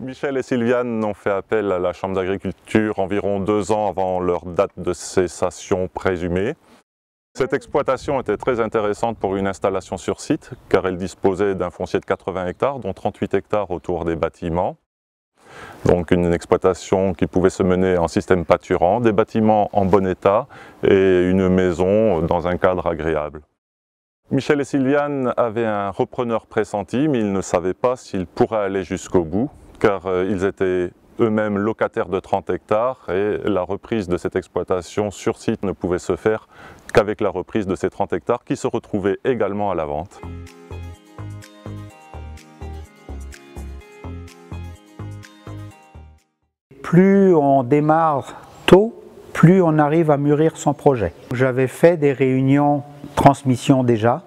Michel et Sylviane ont fait appel à la Chambre d'agriculture environ 2 ans avant leur date de cessation présumée. Cette exploitation était très intéressante pour une installation sur site, car elle disposait d'un foncier de 80 hectares, dont 38 hectares autour des bâtiments. Donc une exploitation qui pouvait se mener en système pâturant, des bâtiments en bon état et une maison dans un cadre agréable. Michel et Sylviane avaient un repreneur pressenti, mais ils ne savaient pas s'ils pourraient aller jusqu'au bout, car ils étaient eux-mêmes locataires de 30 hectares et la reprise de cette exploitation sur site ne pouvait se faire qu'avec la reprise de ces 30 hectares qui se retrouvaient également à la vente. Plus on démarre tôt, plus on arrive à mûrir son projet. J'avais fait des réunions transmission déjà,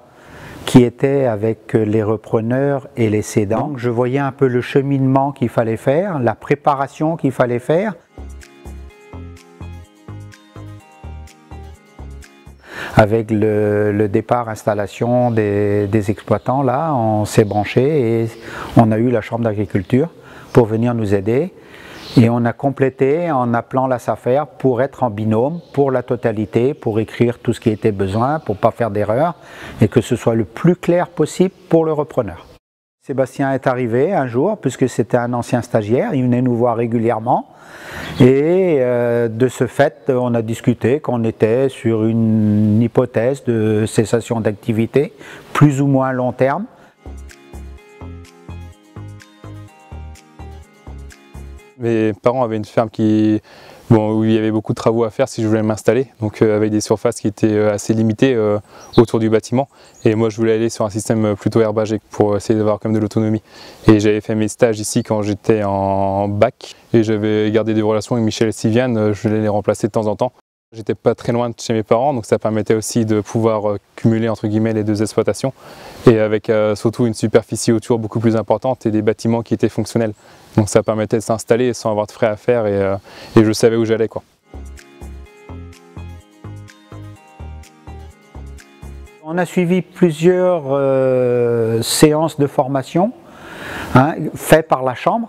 qui étaient avec les repreneurs et les cédants. Je voyais un peu le cheminement qu'il fallait faire, la préparation qu'il fallait faire. Avec le départ installation des exploitants, là, on s'est branché et on a eu la Chambre d'agriculture pour venir nous aider. Et on a complété en appelant la SAFER pour être en binôme pour la totalité, pour écrire tout ce qui était besoin, pour ne pas faire d'erreur et que ce soit le plus clair possible pour le repreneur. Sébastien est arrivé un jour, puisque c'était un ancien stagiaire, il venait nous voir régulièrement et de ce fait on a discuté qu'on était sur une hypothèse de cessation d'activité plus ou moins long terme. Mes parents avaient une ferme où il y avait beaucoup de travaux à faire si je voulais m'installer, donc avec des surfaces qui étaient assez limitées autour du bâtiment. Et moi je voulais aller sur un système plutôt herbagé pour essayer d'avoir quand même de l'autonomie. Et j'avais fait mes stages ici quand j'étais en bac et j'avais gardé des relations avec Michel et Sylviane, je les remplaçais de temps en temps. J'étais pas très loin de chez mes parents, donc ça permettait aussi de pouvoir cumuler entre guillemets les deux exploitations et avec surtout une superficie autour beaucoup plus importante et des bâtiments qui étaient fonctionnels. Donc ça permettait de s'installer sans avoir de frais à faire et je savais où j'allais, quoi. On a suivi plusieurs séances de formation faites par la Chambre,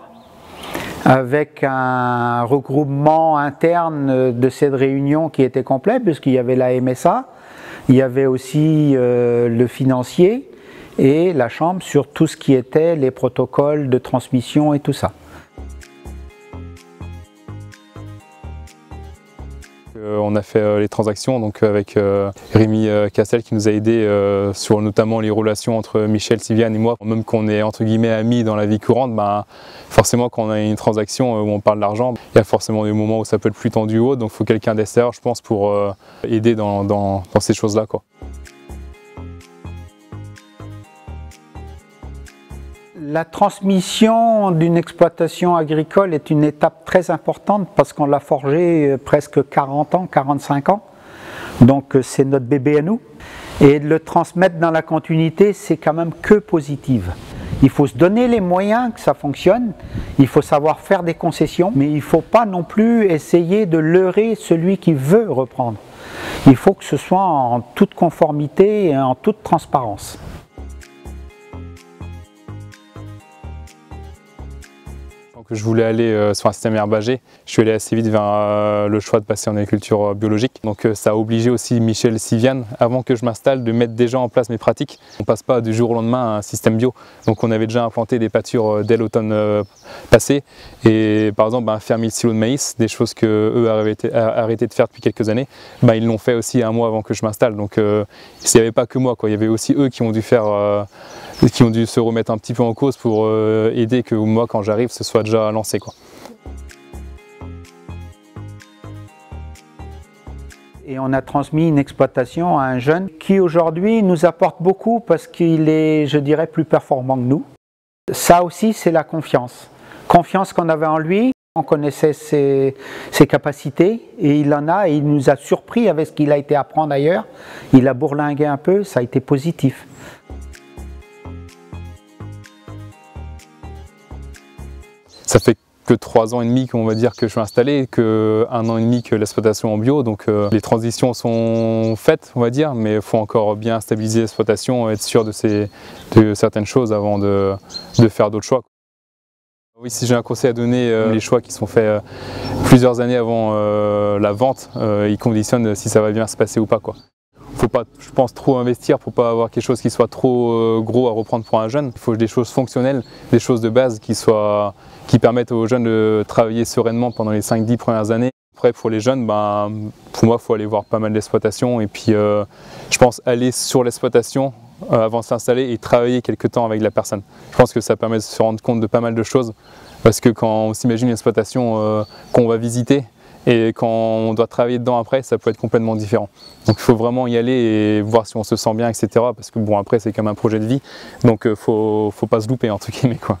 avec un regroupement interne de cette réunion qui était complet, puisqu'il y avait la MSA, il y avait aussi le financier et la Chambre sur tout ce qui était les protocoles de transmission et tout ça. On a fait les transactions donc avec Rémi Cassel qui nous a aidé sur notamment les relations entre Michel, Sylviane et moi. Même qu'on est entre guillemets amis dans la vie courante, forcément quand on a une transaction où on parle d'argent, il y a forcément des moments où ça peut être plus tendu ou autre, donc il faut quelqu'un d'extérieur je pense pour aider dans ces choses-là, quoi. La transmission d'une exploitation agricole est une étape très importante parce qu'on l'a forgé presque 40 ans, 45 ans. Donc c'est notre bébé à nous. Et de le transmettre dans la continuité, c'est quand même que positif. Il faut se donner les moyens que ça fonctionne, il faut savoir faire des concessions, mais il ne faut pas non plus essayer de leurrer celui qui veut reprendre. Il faut que ce soit en toute conformité et en toute transparence. Que je voulais aller sur un système herbagé, je suis allé assez vite vers le choix de passer en agriculture biologique. Donc ça a obligé aussi Michel et Sylviane, avant que je m'installe, de mettre déjà en place mes pratiques. On ne passe pas du jour au lendemain à un système bio. Donc on avait déjà implanté des pâtures dès l'automne passé. Et par exemple, fermer le silo de maïs, des choses qu'eux avaient arrêté de faire depuis quelques années, ils l'ont fait aussi un mois avant que je m'installe. Donc il n'y avait pas que moi, quoi. Il y avait aussi eux qui ont dû se remettre un petit peu en cause pour aider que moi, quand j'arrive, ce soit déjà lancé, quoi. Et on a transmis une exploitation à un jeune qui aujourd'hui nous apporte beaucoup parce qu'il est, je dirais, plus performant que nous. Ça aussi, c'est la confiance. Confiance qu'on avait en lui, on connaissait ses capacités et il en a et il nous a surpris avec ce qu'il a été apprendre ailleurs. Il a bourlingué un peu, ça a été positif. Ça fait que 3 ans et demi qu'on va dire que je suis installé, que 1 an et demi que l'exploitation en bio, donc les transitions sont faites, on va dire, mais il faut encore bien stabiliser l'exploitation, être sûr de certaines choses avant de faire d'autres choix. Oui, si j'ai un conseil à donner, les choix qui sont faits plusieurs années avant la vente, ils conditionnent si ça va bien se passer ou pas, quoi. Faut pas, je pense, trop investir pour pas avoir quelque chose qui soit trop gros à reprendre pour un jeune. Il faut des choses fonctionnelles, des choses de base qui permettent aux jeunes de travailler sereinement pendant les 5-10 premières années. Après, pour les jeunes, pour moi, il faut aller voir pas mal d'exploitations et puis je pense aller sur l'exploitation avant de s'installer et travailler quelques temps avec la personne. Je pense que ça permet de se rendre compte de pas mal de choses parce que quand on s'imagine une exploitation qu'on va visiter, et quand on doit travailler dedans après, ça peut être complètement différent. Donc il faut vraiment y aller et voir si on se sent bien, etc. Parce que bon, après c'est comme un projet de vie, donc faut pas se louper entre guillemets, quoi.